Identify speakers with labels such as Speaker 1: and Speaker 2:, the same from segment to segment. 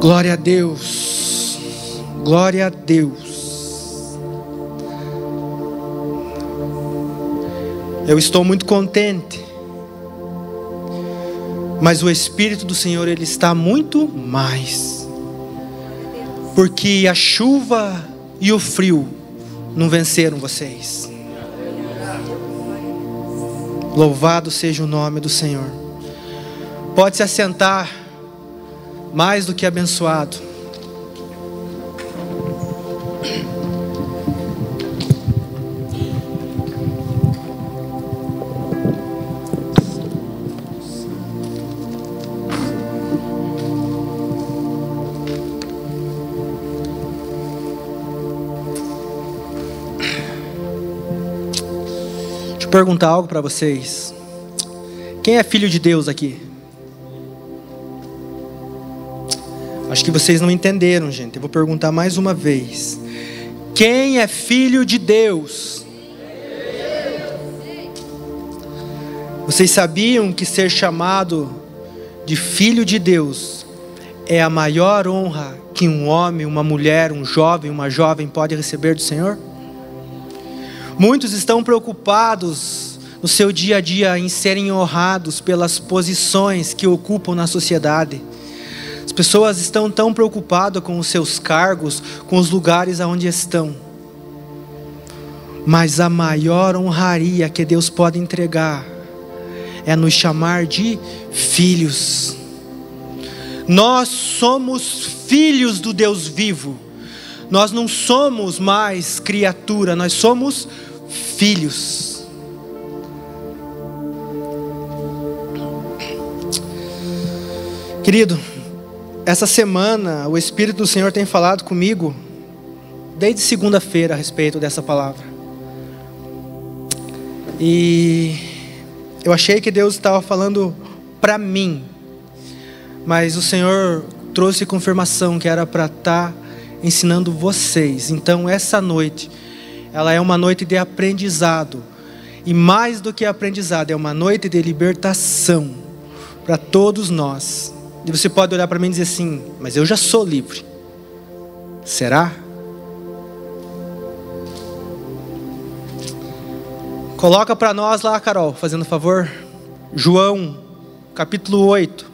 Speaker 1: Glória a Deus, glória a Deus. Eu estou muito contente, mas o Espírito do Senhor, Ele está muito mais, porque a chuva e o frio não venceram vocês. Louvado seja o nome do Senhor. Pode se assentar, mais do que abençoado. Deixa eu perguntar algo para vocês. Quem é filho de Deus aqui? Acho que vocês não entenderam, gente. Eu vou perguntar mais uma vez. Quem é filho de Deus? Vocês sabiam que ser chamado de filho de Deus é a maior honra que um homem, uma mulher, um jovem, uma jovem pode receber do Senhor? Muitos estão preocupados no seu dia a dia em serem honrados pelas posições que ocupam na sociedade. As pessoas estão tão preocupadas com os seus cargos, com os lugares aonde estão. Mas a maior honraria que Deus pode entregar é nos chamar de filhos. Nós somos filhos do Deus vivo. Nós não somos mais criatura, nós somos filhos. Querido, essa semana o Espírito do Senhor tem falado comigo desde segunda-feira a respeito dessa palavra. E eu achei que Deus estava falando para mim, mas o Senhor trouxe confirmação que era para estar ensinando vocês. Então essa noite, ela é uma noite de aprendizado. E mais do que aprendizado, é uma noite de libertação para todos nós. E você pode olhar para mim e dizer assim: mas eu já sou livre. Será? Coloca para nós lá, Carol, fazendo favor. João, capítulo 8.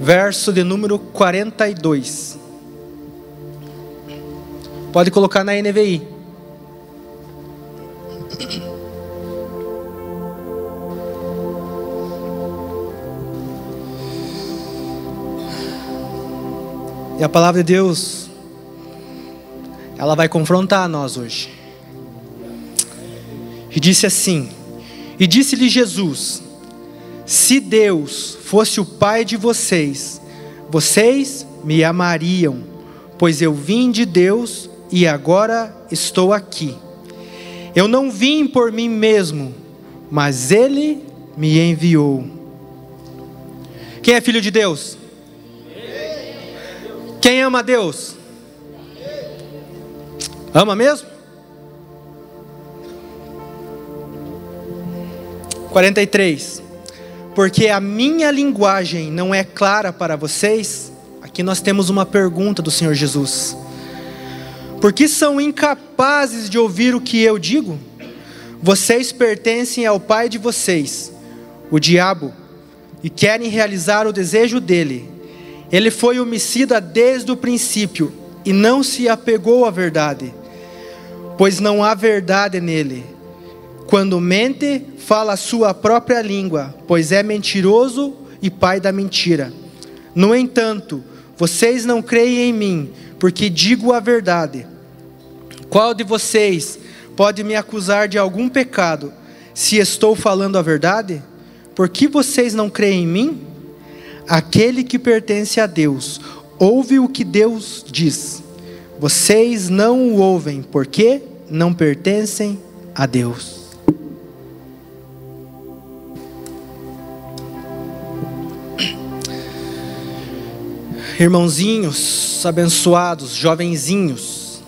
Speaker 1: Verso de número 42. Pode colocar na NVI. E a palavra de Deus, ela vai confrontar nós hoje. E disse assim: e disse-lhe Jesus: se Deus fosse o Pai de vocês, vocês me amariam, pois eu vim de Deus e agora estou aqui. Eu não vim por mim mesmo, mas Ele me enviou. Quem é filho de Deus? Quem ama a Deus? Ama mesmo? 43. Porque a minha linguagem não é clara para vocês. Aqui nós temos uma pergunta do Senhor Jesus. Porque são incapazes de ouvir o que eu digo? Vocês pertencem ao pai de vocês, o diabo, e querem realizar o desejo dele. Ele foi homicida desde o princípio e não se apegou à verdade, pois não há verdade nele. Quando mente, fala a sua própria língua, pois é mentiroso e pai da mentira. No entanto, vocês não creem em mim, porque digo a verdade. Qual de vocês pode me acusar de algum pecado, se estou falando a verdade? Por que vocês não creem em mim? Aquele que pertence a Deus ouve o que Deus diz. Vocês não o ouvem, porque não pertencem a Deus. Irmãozinhos abençoados, jovenzinhos,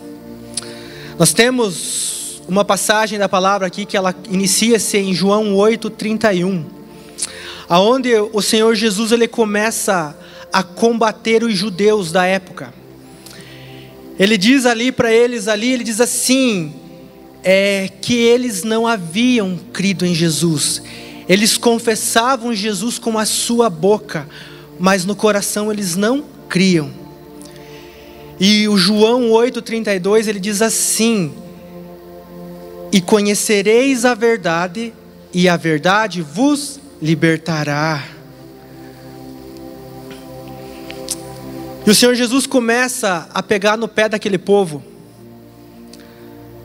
Speaker 1: nós temos uma passagem da palavra aqui que ela inicia-se em João 8:31, aonde o Senhor Jesus ele começa a combater os judeus da época. Ele diz ali para eles, ele diz assim, que eles não haviam crido em Jesus. Eles confessavam Jesus com a sua boca, mas no coração eles não criam. E o João 8,32, ele diz assim: e conhecereis a verdade, e a verdade vos libertará. E o Senhor Jesus começa a pegar no pé daquele povo,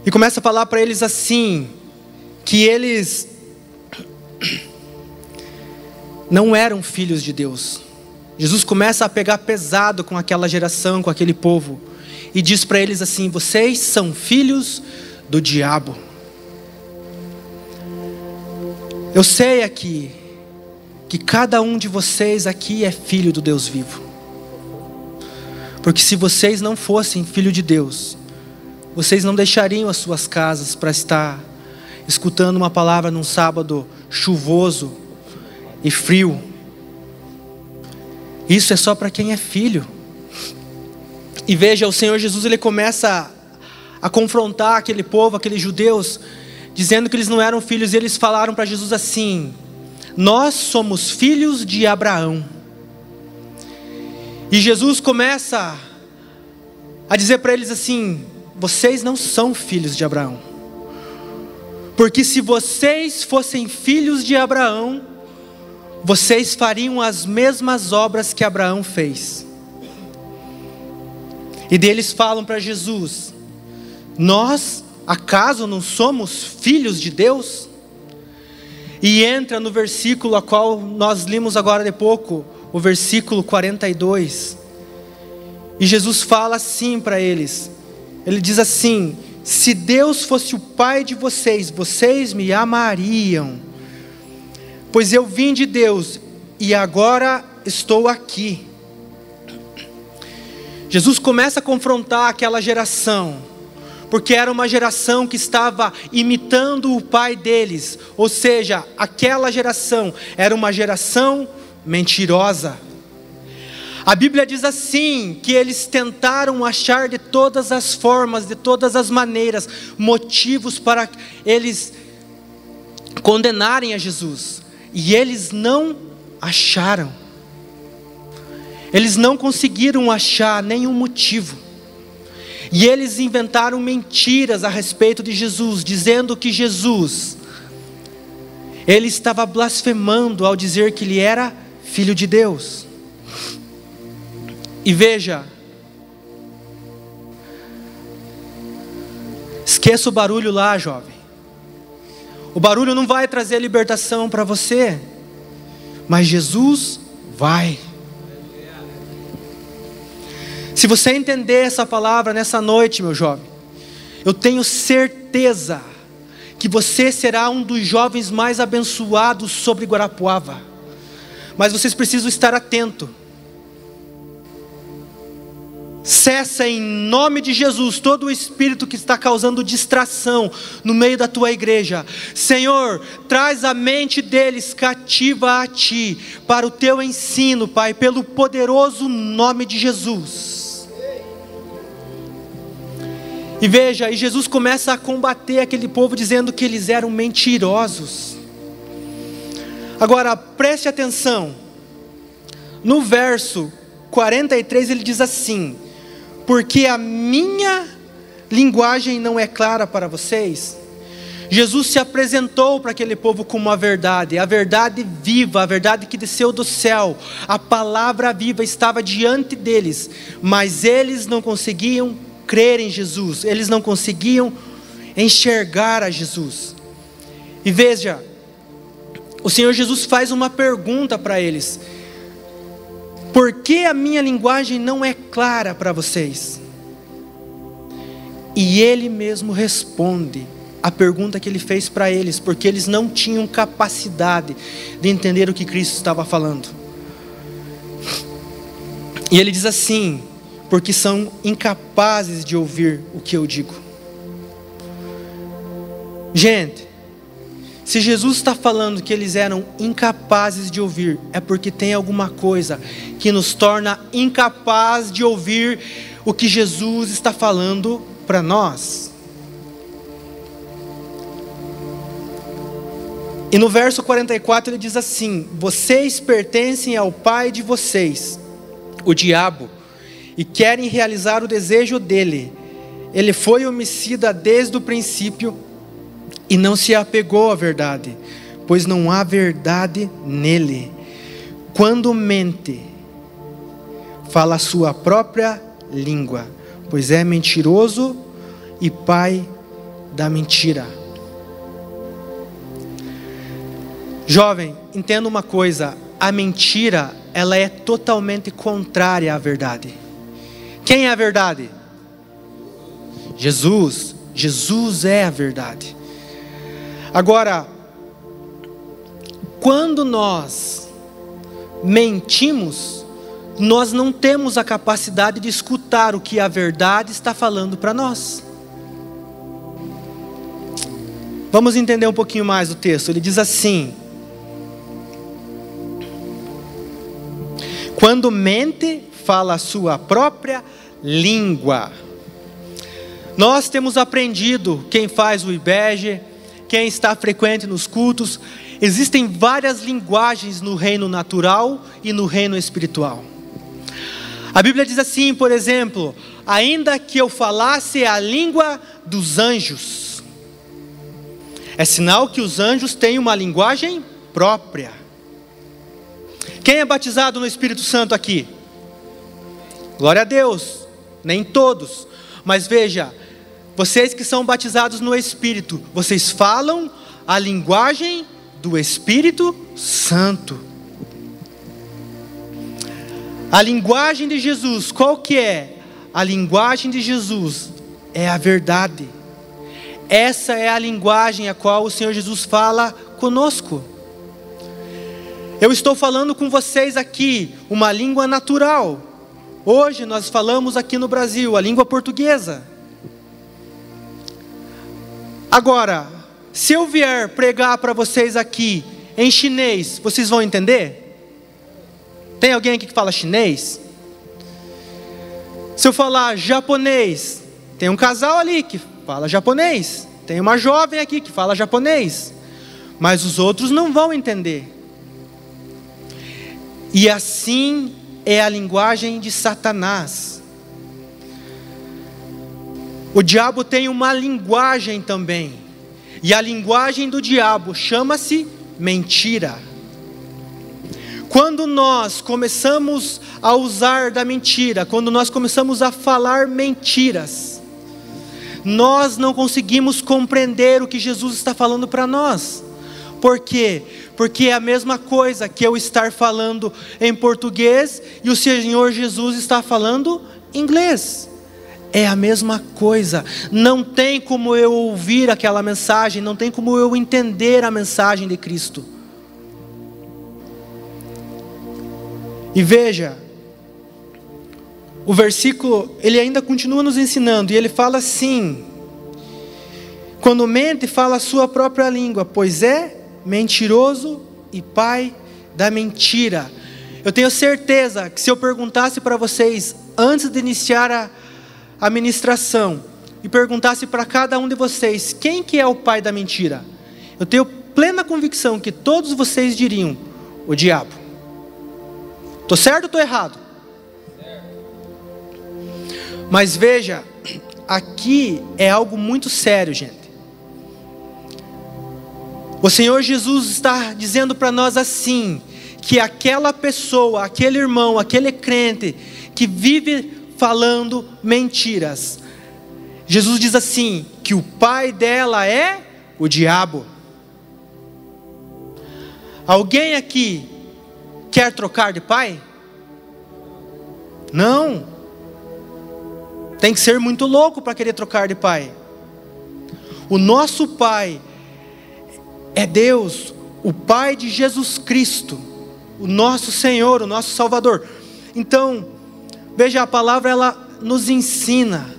Speaker 1: e começa a falar para eles assim, que eles não eram filhos de Deus. Jesus começa a pegar pesado com aquela geração, com aquele povo, e diz para eles assim: vocês são filhos do diabo. Eu sei aqui, que cada um de vocês aqui é filho do Deus vivo. Porque se vocês não fossem filho de Deus, vocês não deixariam as suas casas para estar escutando uma palavra num sábado chuvoso e frio. Isso é só para quem é filho. E veja, o Senhor Jesus, ele começa a confrontar aquele povo, aqueles judeus, dizendo que eles não eram filhos, e eles falaram para Jesus assim: nós somos filhos de Abraão. E Jesus começa a dizer para eles assim: vocês não são filhos de Abraão, porque se vocês fossem filhos de Abraão, vocês fariam as mesmas obras que Abraão fez. E deles falam para Jesus: nós acaso não somos filhos de Deus? E entra no versículo a qual nós limos agora de pouco, o versículo 42. E Jesus fala assim para eles. Ele diz assim: se Deus fosse o Pai de vocês, vocês me amariam, pois eu vim de Deus e agora estou aqui. Jesus começa a confrontar aquela geração, porque era uma geração que estava imitando o pai deles. Ou seja, aquela geração era uma geração mentirosa. A Bíblia diz assim, que eles tentaram achar de todas as formas, de todas as maneiras, motivos para eles condenarem a Jesus. E eles não acharam. Eles não conseguiram achar nenhum motivo. E eles inventaram mentiras a respeito de Jesus, dizendo que Jesus, ele estava blasfemando ao dizer que ele era filho de Deus. E veja, esqueça o barulho lá, jovem. O barulho não vai trazer libertação para você, mas Jesus vai. Se você entender essa palavra nessa noite, meu jovem, eu tenho certeza que você será um dos jovens mais abençoados sobre Guarapuava. Mas vocês precisam estar atentos. Cessa em nome de Jesus todo o espírito que está causando distração no meio da tua igreja. Senhor, traz a mente deles cativa a Ti, para o Teu ensino, Pai, pelo poderoso nome de Jesus. E veja, e Jesus começa a combater aquele povo dizendo que eles eram mentirosos. Agora, preste atenção. No verso 43 ele diz assim: porque a minha linguagem não é clara para vocês. Jesus se apresentou para aquele povo como a verdade viva, a verdade que desceu do céu. A palavra viva estava diante deles, mas eles não conseguiam crer em Jesus, eles não conseguiam enxergar a Jesus. E veja, o Senhor Jesus faz uma pergunta para eles: por que a minha linguagem não é clara para vocês? E Ele mesmo responde a pergunta que Ele fez para eles, porque eles não tinham capacidade de entender o que Cristo estava falando. E Ele diz assim: porque são incapazes de ouvir o que eu digo. Gente, Se Jesus está falando que eles eram incapazes de ouvir, é porque tem alguma coisa que nos torna incapaz de ouvir o que Jesus está falando para nós. E no verso 44 ele diz assim: vocês pertencem ao pai de vocês, o diabo, e querem realizar o desejo dele. Ele foi homicida desde o princípio e não se apegou à verdade, pois não há verdade nele. Quando mente, fala a sua própria língua, pois é mentiroso e pai da mentira. Jovem, entenda uma coisa: a mentira, ela é totalmente contrária à verdade. Quem é a verdade? Jesus. Jesus é a verdade. Agora, quando nós mentimos, nós não temos a capacidade de escutar o que a verdade está falando para nós. Vamos entender um pouquinho mais o texto. Ele diz assim: quando mente, fala a sua própria língua. Nós temos aprendido, quem faz o IBEG, quem está frequente nos cultos, existem várias linguagens no reino natural e no reino espiritual. A Bíblia diz assim, por exemplo: ainda que eu falasse a língua dos anjos. É sinal que os anjos têm uma linguagem própria. Quem é batizado no Espírito Santo aqui? Glória a Deus. Nem todos. Mas veja, vocês que são batizados no Espírito, vocês falam a linguagem do Espírito Santo. A linguagem de Jesus, qual que é? A linguagem de Jesus é a verdade. Essa é a linguagem a qual o Senhor Jesus fala conosco. Eu estou falando com vocês aqui uma língua natural. Hoje nós falamos aqui no Brasil a língua portuguesa. Agora, se eu vier pregar para vocês aqui em chinês, vocês vão entender? Tem alguém aqui que fala chinês? Se eu falar japonês, tem um casal ali que fala japonês. Tem uma jovem aqui que fala japonês. Mas os outros não vão entender. E assim é a linguagem de Satanás. O diabo tem uma linguagem também. E a linguagem do diabo chama-se mentira. Quando nós começamos a usar da mentira, quando nós começamos a falar mentiras, nós não conseguimos compreender o que Jesus está falando para nós. Por quê? Porque é a mesma coisa que eu estar falando em português e o Senhor Jesus está falando inglês. É a mesma coisa. Não tem como eu ouvir aquela mensagem, não tem como eu entender a mensagem de Cristo. E veja, o versículo, ele ainda continua nos ensinando, e ele fala assim: quando mente, fala a sua própria língua, pois é mentiroso e pai da mentira. Eu tenho certeza que se eu perguntasse para vocês, antes de iniciar a ministração, e perguntasse para cada um de vocês, quem que é o pai da mentira? Eu tenho plena convicção que todos vocês diriam: o diabo. Estou certo ou estou errado? Mas veja, aqui é algo muito sério, gente. O Senhor Jesus está dizendo para nós assim, que aquela pessoa, aquele irmão, aquele crente que vive falando mentiras, Jesus diz assim, que o pai dela é o diabo. Alguém aqui quer trocar de pai? Não. Tem que ser muito louco para querer trocar de pai. O nosso pai é Deus, o Pai de Jesus Cristo, o nosso Senhor, o nosso Salvador. Então, veja, a palavra ela nos ensina.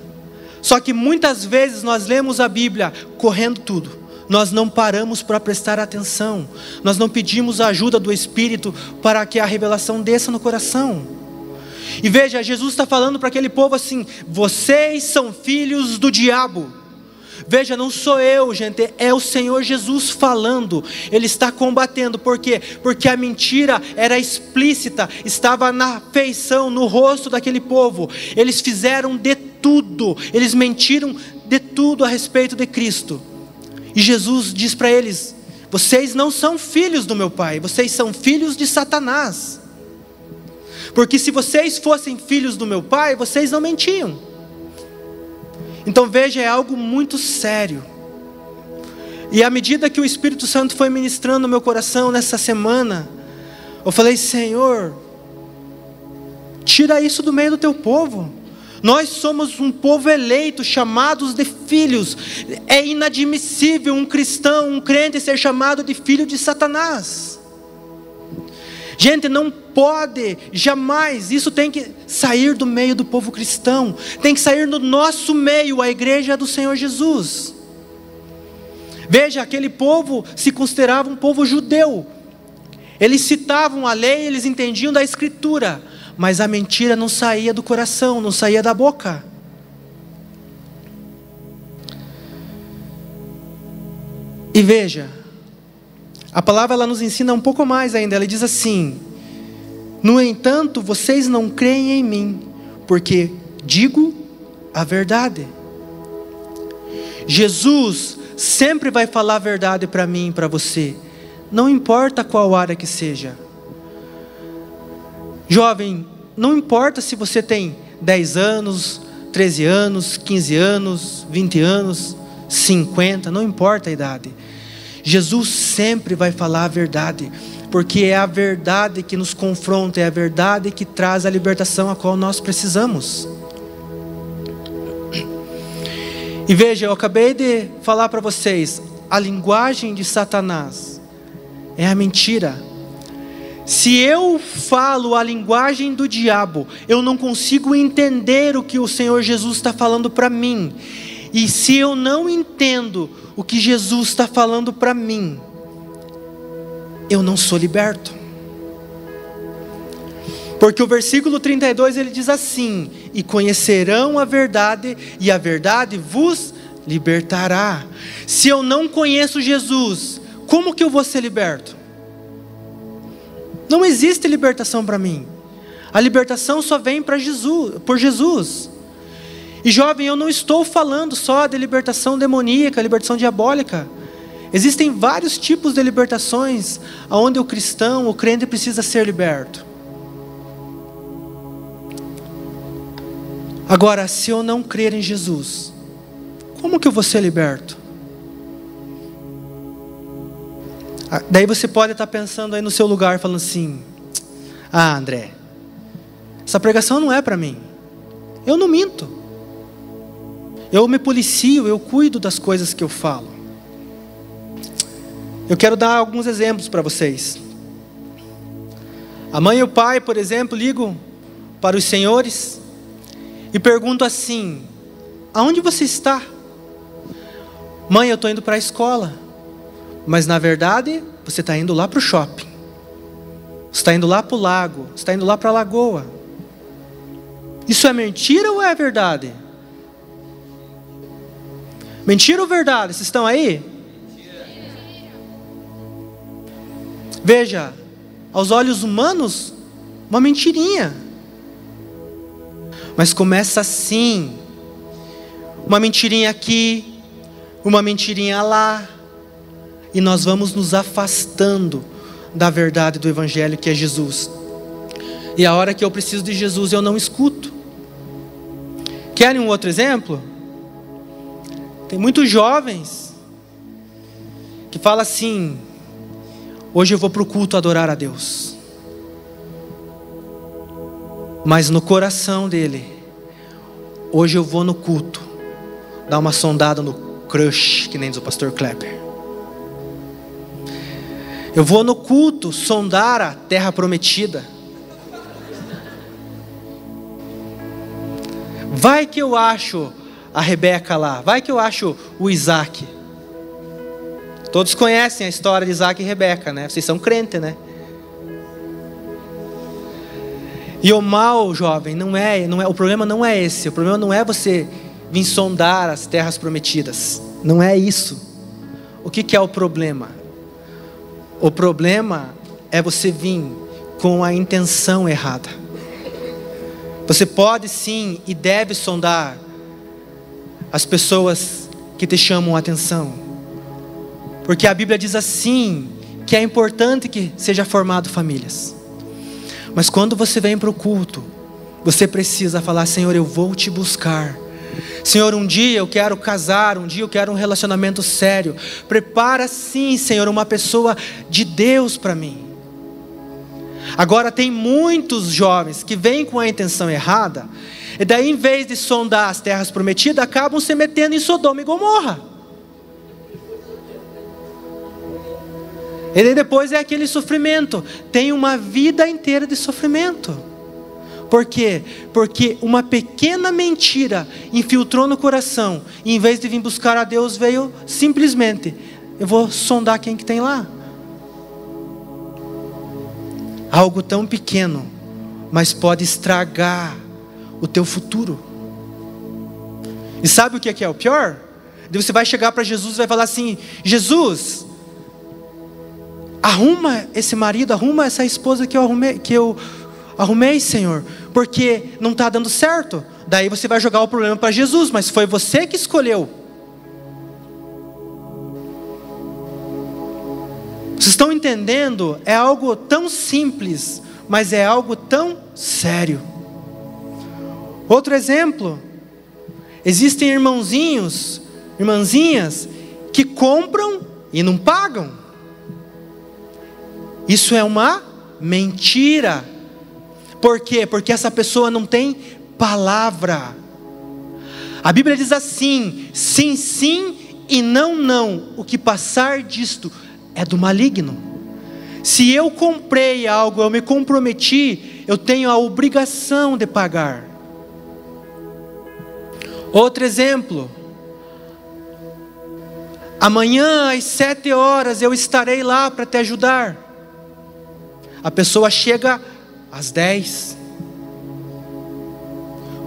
Speaker 1: Só que muitas vezes nós lemos a Bíblia correndo tudo. nós não paramos para prestar atenção, nós não pedimos a ajuda do Espírito para que a revelação desça no coração. E veja, Jesus está falando para aquele povo assim: vocês são filhos do diabo. Veja, não sou eu, gente, é o Senhor Jesus falando. Ele está combatendo, por quê? Porque a mentira era explícita, estava na feição, no rosto daquele povo. Eles fizeram de tudo, eles mentiram de tudo a respeito de Cristo. E Jesus diz para eles: vocês não são filhos do meu Pai, vocês são filhos de Satanás. Porque se vocês fossem filhos do meu Pai, vocês não mentiam. Então veja, é algo muito sério. E à medida que o Espírito Santo foi ministrando no meu coração nessa semana, eu falei: Senhor, tira isso do meio do teu povo. Nós somos um povo eleito, chamados de filhos. É inadmissível um cristão, um crente ser chamado de filho de Satanás. Gente, não pode, jamais, isso tem que sair do meio do povo cristão, tem que sair do nosso meio, a igreja do Senhor Jesus. Veja, aquele povo se considerava um povo judeu, eles citavam a lei, eles entendiam da escritura, mas a mentira não saía do coração, não saía da boca. E veja, a palavra ela nos ensina um pouco mais ainda. Ela diz assim: no entanto, vocês não creem em mim, porque digo a verdade. Jesus sempre vai falar a verdade para mim e para você, não importa qual área que seja. Jovem, não importa se você tem 10 anos, 13 anos, 15 anos, 20 anos, 50, não importa a idade. Jesus sempre vai falar a verdade, porque é a verdade que nos confronta, é a verdade que traz a libertação a qual nós precisamos. E veja, eu acabei de falar para vocês, a linguagem de Satanás é a mentira. Se eu falo a linguagem do diabo, eu não consigo entender o que o Senhor Jesus está falando para mim. E se eu não entendo o que Jesus está falando para mim, eu não sou liberto. Porque o versículo 32 ele diz assim: e conhecerão a verdade, e a verdade vos libertará. Se eu não conheço Jesus, como que eu vou ser liberto? Não existe libertação para mim. A libertação só vem para Jesus, por Jesus. E jovem, eu não estou falando só de libertação demoníaca, libertação diabólica. Existem vários tipos de libertações onde o cristão, o crente precisa ser liberto. Agora, se eu não crer em Jesus, como que eu vou ser liberto? Daí você pode estar pensando aí no seu lugar, falando assim: ah, André, essa pregação não é para mim. Eu não minto. Eu me policio, eu cuido das coisas que eu falo. Eu quero dar alguns exemplos para vocês. A mãe e o pai, por exemplo, ligam para os senhores e perguntam assim: aonde você está? Mãe, eu estou indo para a escola. Mas na verdade, você está indo lá para o shopping. Você está indo lá para o lago. Você está indo lá para a lagoa. Isso é mentira ou é verdade? Mentira ou verdade? Vocês estão aí? Veja, aos olhos humanos, uma mentirinha. Mas começa assim. Uma mentirinha aqui, uma mentirinha lá. E nós vamos nos afastando da verdade do Evangelho que é Jesus. E a hora que eu preciso de Jesus eu não escuto. Querem um outro exemplo? Tem muitos jovens que falam assim: hoje eu vou para o culto adorar a Deus. Mas no coração dele, hoje eu vou no culto dar uma sondada no crush, que nem diz o pastor Klepper. Eu vou no culto sondar a terra prometida. Vai que eu acho a Rebeca lá, vai que eu acho o Isaac. Todos conhecem a história de Isaac e Rebeca, né? Vocês são crentes, né? E o mal, jovem, o problema não é esse. O problema não é você vir sondar as terras prometidas. Não é isso. O que é o problema? O problema é você vir com a intenção errada. Você pode sim e deve sondar as pessoas que te chamam a atenção. Porque a Bíblia diz assim, que é importante que seja formado famílias. Mas quando você vem para o culto, você precisa falar: Senhor, eu vou te buscar. Senhor, um dia eu quero casar, um dia eu quero um relacionamento sério. Prepara sim, Senhor, uma pessoa de Deus para mim. Agora tem muitos jovens que vêm com a intenção errada, e daí em vez de sondar as terras prometidas, acabam se metendo em Sodoma e Gomorra. E daí depois é aquele sofrimento. Tem uma vida inteira de sofrimento. Por quê? Porque uma pequena mentira infiltrou no coração, e em vez de vir buscar a Deus, veio simplesmente: eu vou sondar quem que tem lá. Algo tão pequeno, mas pode estragar o teu futuro. E sabe o que é o pior? Você vai chegar para Jesus e vai falar assim: Jesus, arruma esse marido, arruma essa esposa que eu arrumei, Senhor, porque não está dando certo. Daí você vai jogar o problema para Jesus, mas foi você que escolheu. Vocês estão entendendo? É algo tão simples, mas é algo tão sério. Outro exemplo: existem irmãozinhos, irmãzinhas que compram e não pagam. Isso é uma mentira. Por quê? Porque essa pessoa não tem palavra. A Bíblia diz assim: sim, sim, e não, não. O que passar disto é do maligno. Se eu comprei algo, eu me comprometi, eu tenho a obrigação de pagar. Outro exemplo: amanhã às 7 horas eu estarei lá para te ajudar. A pessoa chega às 10.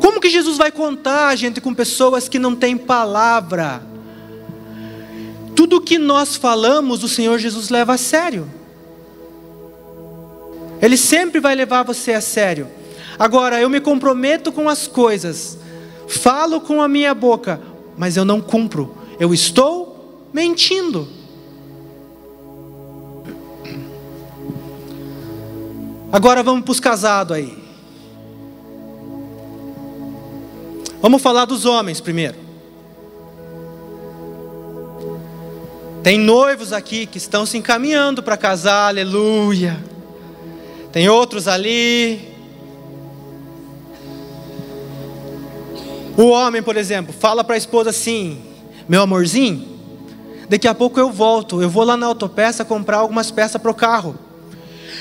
Speaker 1: Como que Jesus vai contar, gente, com pessoas que não têm palavra? Tudo que nós falamos, o Senhor Jesus leva a sério. Ele sempre vai levar você a sério. Agora, eu me comprometo com as coisas, falo com a minha boca, mas eu não cumpro. Eu estou mentindo. Agora vamos para os casados aí. Vamos falar dos homens primeiro. Tem noivos aqui que estão se encaminhando para casar, aleluia. Tem outros ali. O homem, por exemplo, fala para a esposa assim: meu amorzinho, daqui a pouco eu volto, eu vou lá na autopeça comprar algumas peças para o carro.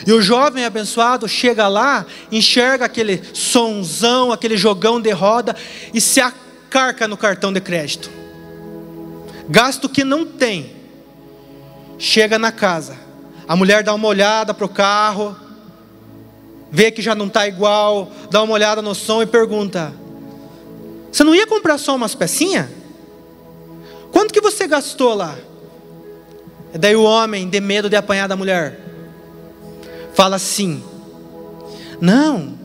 Speaker 1: E o jovem abençoado chega lá, enxerga aquele sonzão, aquele jogão de roda, e se acarca no cartão de crédito. Gasto que não tem. Chega na casa, a mulher dá uma olhada para o carro, vê que já não está igual, dá uma olhada no som e pergunta: você não ia comprar só umas pecinhas? Quanto que você gastou lá? E daí o homem, de medo de apanhar da mulher, fala assim: não,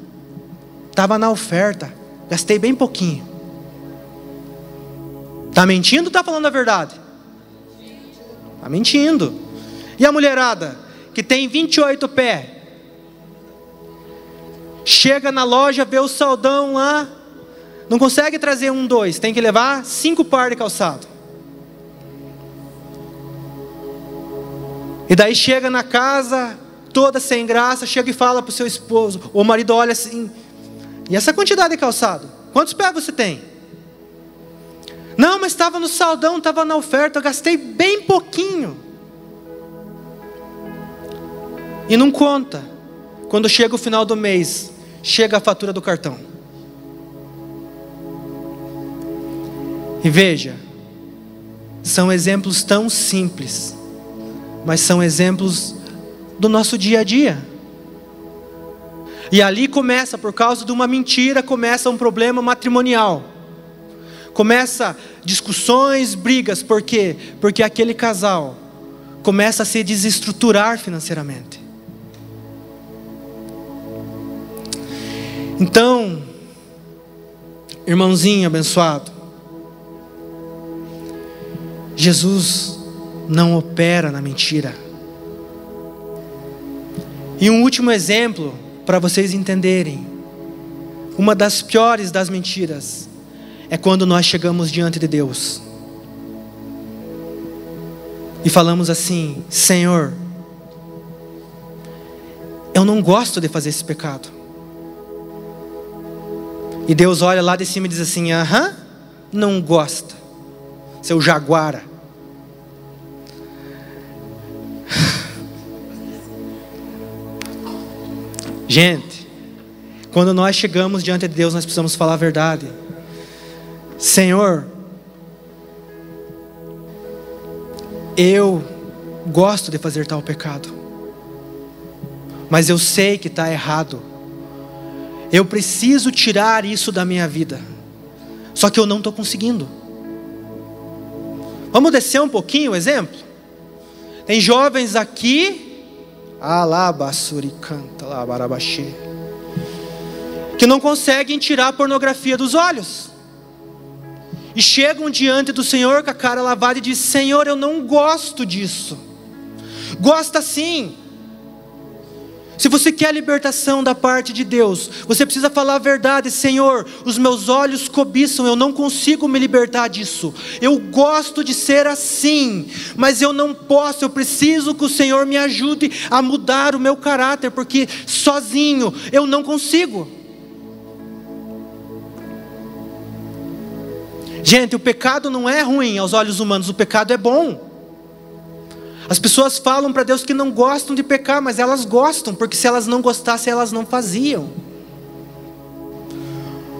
Speaker 1: estava na oferta, gastei bem pouquinho. Está mentindo ou está falando a verdade? Está mentindo. E a mulherada, que tem 28 pés, chega na loja, vê o saldão lá, não consegue trazer 1, 2, tem que levar 5 pares de calçado. E daí chega na casa, toda sem graça, chega e fala para o seu esposo, o marido olha assim: e essa quantidade de calçado? Quantos pés você tem? Não, mas estava no saldão, estava na oferta, eu gastei bem pouquinho. E não conta. Quando chega o final do mês, chega a fatura do cartão. E veja, são exemplos tão simples, mas são exemplos do nosso dia a dia. E ali começa, por causa de uma mentira, começa um problema matrimonial. Começa discussões, brigas. Por quê? Porque aquele casal começa a se desestruturar financeiramente. Então, irmãozinho abençoado, Jesus não opera na mentira. E um último exemplo, para vocês entenderem. Uma das piores das mentiras é quando nós chegamos diante de Deus e falamos assim: Senhor, eu não gosto de fazer esse pecado. E Deus olha lá de cima e diz assim: aham, não gosta, seu jaguara. Gente, quando nós chegamos diante de Deus, nós precisamos falar a verdade. Senhor, eu gosto de fazer tal pecado, mas eu sei que está errado. Eu preciso tirar isso da minha vida, só que eu não estou conseguindo. Vamos descer um pouquinho o exemplo? Tem jovens aqui, que não conseguem tirar a pornografia dos olhos, e chegam diante do Senhor com a cara lavada e dizem: Senhor, eu não gosto disso. Gosta sim. Se você quer a libertação da parte de Deus, você precisa falar a verdade: Senhor, os meus olhos cobiçam, eu não consigo me libertar disso. Eu gosto de ser assim, mas eu não posso, eu preciso que o Senhor me ajude a mudar o meu caráter, porque sozinho eu não consigo. Gente, o pecado não é ruim aos olhos humanos, o pecado é bom. As pessoas falam para Deus que não gostam de pecar, mas elas gostam, porque se elas não gostassem, elas não faziam.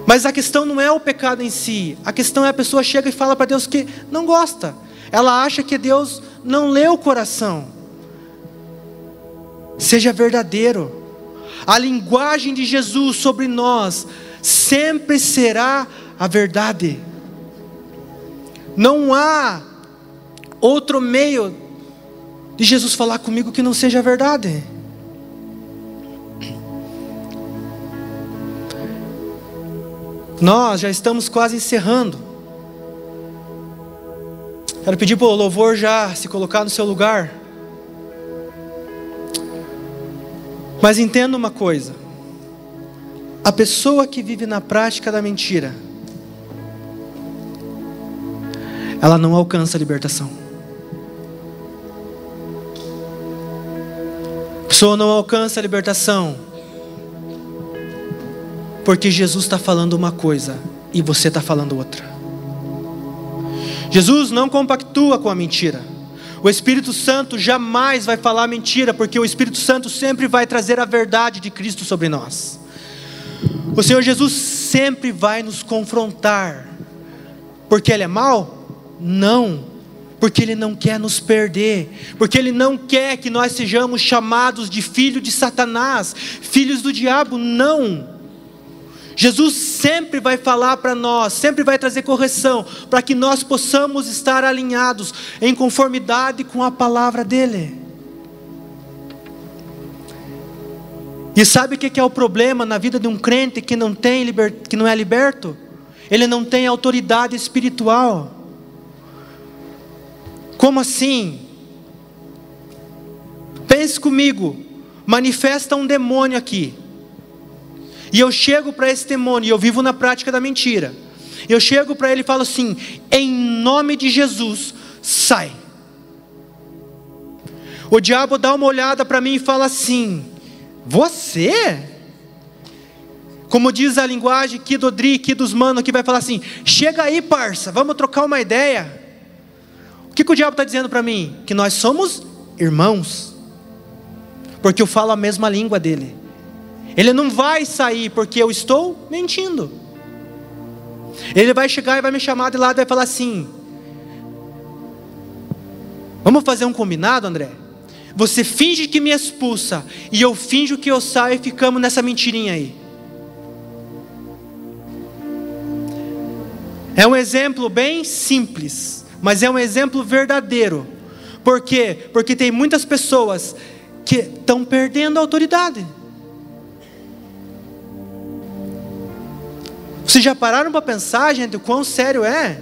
Speaker 1: Mas a questão não é o pecado em si, a questão é a pessoa chega e fala para Deus que não gosta. Ela acha que Deus não lê o coração. Seja verdadeiro. A linguagem de Jesus sobre nós sempre será a verdade. Não há outro meio de Jesus falar comigo que não seja a verdade. Nós já estamos quase encerrando. Quero pedir para o louvor já se colocar no seu lugar. Mas entenda uma coisa: a pessoa que vive na prática da mentira, ela não alcança a libertação. A pessoa não alcança a libertação porque Jesus está falando uma coisa e você está falando outra. Jesus não compactua com a mentira. O Espírito Santo jamais vai falar mentira, porque o Espírito Santo sempre vai trazer a verdade de Cristo sobre nós. O Senhor Jesus sempre vai nos confrontar. Porque Ele é mau? Não. Porque Ele não quer nos perder, porque Ele não quer que nós sejamos chamados de filho de Satanás, filhos do diabo. Não. Jesus sempre vai falar para nós, sempre vai trazer correção, para que nós possamos estar alinhados em conformidade com a palavra dEle. E sabe o que é o problema na vida de um crente que não é liberto? Ele não tem autoridade espiritual. Como assim? Pense comigo, manifesta um demônio aqui, e eu chego para esse demônio, e eu vivo na prática da mentira, eu chego para ele e falo assim: em nome de Jesus, sai. O diabo dá uma olhada para mim e fala assim: você? Como diz a linguagem aqui do Dri, aqui dos manos, que vai falar assim: chega aí, parça, vamos trocar uma ideia. O que o diabo está dizendo para mim? Que nós somos irmãos, porque eu falo a mesma língua dele. Ele não vai sair porque eu estou mentindo. Ele vai chegar e vai me chamar de lado e vai falar assim: vamos fazer um combinado, André? você finge que me expulsa, e eu finjo que eu saio, e ficamos nessa mentirinha aí. É um exemplo bem simples, mas é um exemplo verdadeiro. Por quê? Porque tem muitas pessoas que estão perdendo a autoridade. Vocês já pararam para pensar, gente, o quão sério é?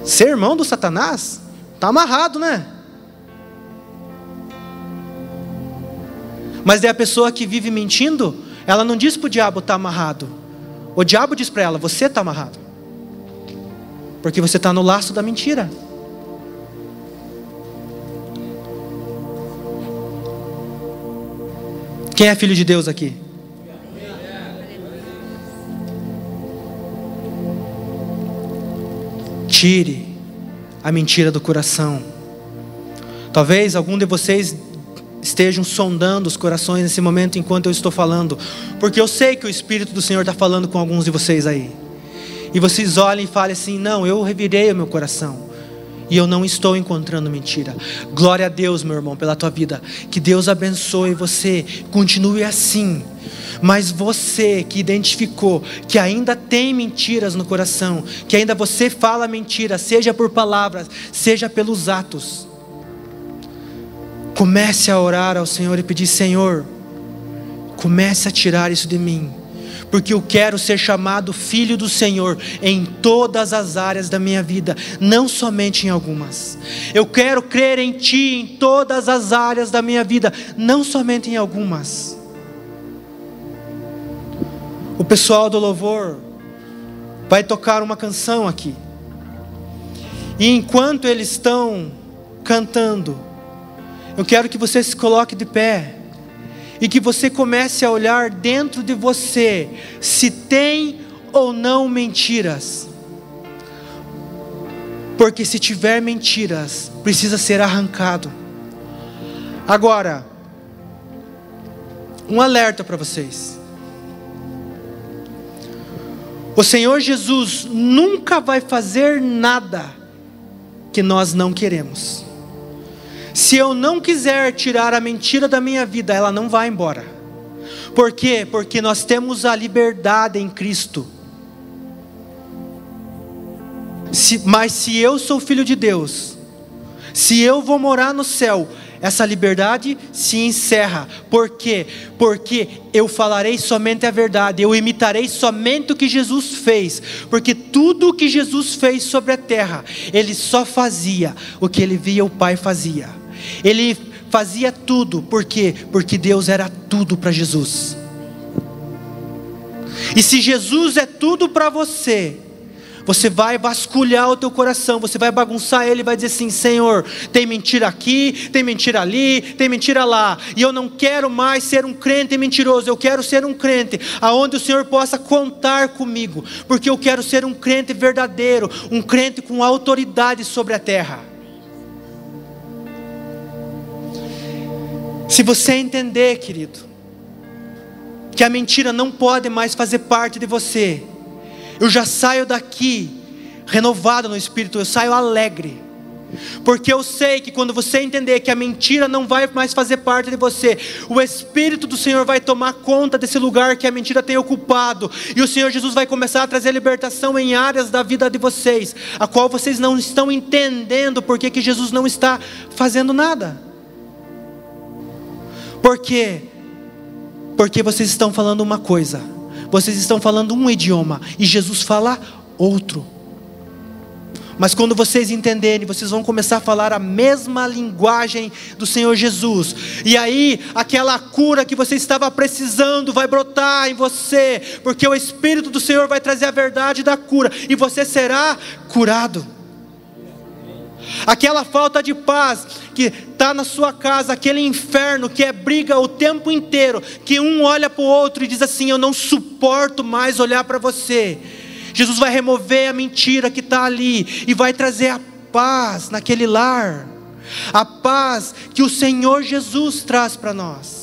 Speaker 1: Ser irmão do Satanás? Está amarrado, né? Mas é a pessoa que vive mentindo, ela não diz para o diabo estar amarrado. O diabo diz para ela, você está amarrado. Porque você está no laço da mentira. Quem é filho de Deus aqui? Tire a mentira do coração. Talvez algum de vocês estejam sondando os corações nesse momento enquanto eu estou falando, porque eu sei que o Espírito do Senhor está falando com alguns de vocês aí. E vocês olhem e falem assim: não, eu revirei o meu coração e eu não estou encontrando mentira. Glória a Deus, meu irmão, pela tua vida. Que Deus abençoe você, continue assim. Mas você que identificou que ainda tem mentiras no coração, que ainda você fala mentira, seja por palavras, seja pelos atos, comece a orar ao Senhor e pedir: Senhor, comece a tirar isso de mim, porque eu quero ser chamado filho do Senhor em todas as áreas da minha vida, não somente em algumas. Eu quero crer em Ti em todas as áreas da minha vida, não somente em algumas. O pessoal do louvor vai tocar uma canção aqui, e enquanto eles estão cantando, eu quero que você se coloque de pé e que você comece a olhar dentro de você se tem ou não mentiras. Porque se tiver mentiras, precisa ser arrancado. Agora, um alerta para vocês. O Senhor Jesus nunca vai fazer nada que nós não queremos. Se eu não quiser tirar a mentira da minha vida, ela não vai embora. Por quê? Porque nós temos a liberdade em Cristo. Mas se eu sou filho de Deus, se eu vou morar no céu, essa liberdade se encerra. Por quê? Porque eu falarei somente a verdade, eu imitarei somente o que Jesus fez. Porque tudo o que Jesus fez sobre a terra, Ele só fazia o que Ele via o Pai fazia. Ele fazia tudo, por quê? Porque Deus era tudo para Jesus. E se Jesus é tudo para você, você vai vasculhar o teu coração, você vai bagunçar ele, vai dizer assim: Senhor, tem mentira aqui, tem mentira ali, tem mentira lá, e eu não quero mais ser um crente mentiroso, eu quero ser um crente aonde o Senhor possa contar comigo, porque eu quero ser um crente verdadeiro, um crente com autoridade sobre a terra. Se você entender, querido, que a mentira não pode mais fazer parte de você, eu já saio daqui renovado no Espírito, eu saio alegre. Porque eu sei que quando você entender que a mentira não vai mais fazer parte de você, o Espírito do Senhor vai tomar conta desse lugar que a mentira tem ocupado. E o Senhor Jesus vai começar a trazer libertação em áreas da vida de vocês, a qual vocês não estão entendendo porque que Jesus não está fazendo nada. Por quê? Porque vocês estão falando uma coisa, vocês estão falando um idioma, e Jesus fala outro. Mas quando vocês entenderem, vocês vão começar a falar a mesma linguagem do Senhor Jesus. E aí, aquela cura que você estava precisando vai brotar em você, porque o Espírito do Senhor vai trazer a verdade da cura, e você será curado. Aquela falta de paz que está na sua casa, aquele inferno que é briga o tempo inteiro, que um olha para o outro e diz assim: eu não suporto mais olhar para você. Jesus vai remover a mentira que está ali e vai trazer a paz naquele lar, a paz que o Senhor Jesus traz para nós.